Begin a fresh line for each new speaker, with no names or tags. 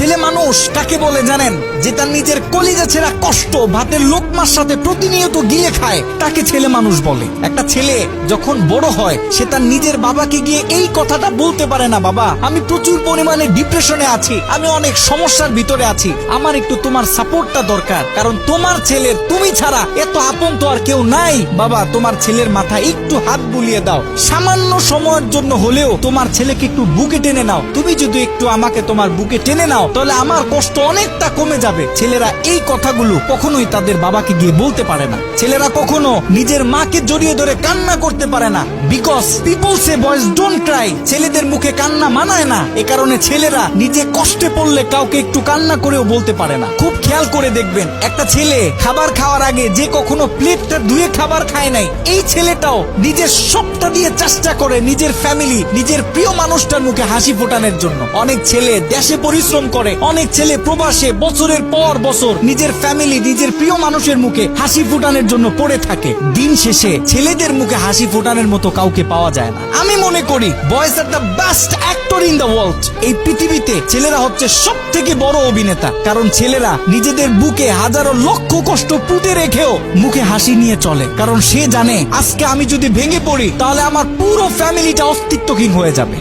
ছেলে মানুষ কাকে বলে জানেন? যে তার নিজের কলিজা ছেঁড়া কষ্ট ভাতের লোকমার সাথে প্রতিনিয়ত গিলে খায়, তাকে ছেলে মানুষ বলে। একটা ছেলে যখন বড় হয় সে তার নিজের বাবাকে গিয়ে এই কথাটা বলতে পারে না, বাবা আমি প্রচুর পরিমাণে ডিপ্রেশনে আছি, আমি অনেক সমস্যার ভিতরে আছি, আমার একটু তোমার সাপোর্টটা দরকার, কারণ তোমার ছেলের তুমি ছাড়া এত আপন তো আর কেউ নাই। বাবা তোমার ছেলের মাথায় একটু হাত বুলিয়ে দাও, সামান্য সময়ের জন্য হলেও তোমার ছেলেকে একটু বুকে টেনে নাও, তুমি যদি একটু আমাকে তোমার বুকে টেনে নাও তাহলে আমার কষ্ট অনেকটা কমে যাবে। ছেলেরা এই কথাগুলো কখনোই তাদের বাবাকে গিয়ে বলতে পারে না। ছেলেরা কখনো নিজের মাকে জড়িয়ে ধরে কান্না করতে পারে না, because people say boys don't Cry. ছেলেদের মুখে কান্না মানায় না, এ কারণে ছেলেরা নিজে কষ্টে পড়লে কাউকে একটু কান্না করেও বলতে পারে না। খুব খেয়াল করে দেখবেন, একটা ছেলে খাবার খাওয়ার আগে যে কখনো প্লেটটা ধুয়ে খাবার খায় নাই, এই ছেলেটাও নিজের সবটা দিয়ে চেষ্টা করে নিজের ফ্যামিলি, নিজের প্রিয় মানুষটার মুখে হাসি ফোটানোর জন্য। অনেক ছেলে দেশে পরিশ্রম করে, অনেক ছেলে প্রবাসে বছরের পর বছর নিজের ফ্যামিলি, নিজের প্রিয় মানুষের মুখে হাসি ফোটানোর জন্য পড়ে থাকে। দিন শেষে ছেলেদের মুখে হাসি ফোটানোর মতো কাউকে পাওয়া যায় না। আমি মনে করি boys are the best actor in the world. এই পৃথিবীতে ছেলেরা হচ্ছে সব থেকে বড় অভিনেতা, কারণ ছেলেরা নিজেদের বুকে হাজারো লক্ষ কষ্ট পুঁতে রেখেও মুখে হাসি নিয়ে চলে, কারণ সে জানে আজকে আমি যদি ভেঙে পড়ি তাহলে আমার পুরো ফ্যামিলিটা অস্তিত্বহীন হয়ে যাবে।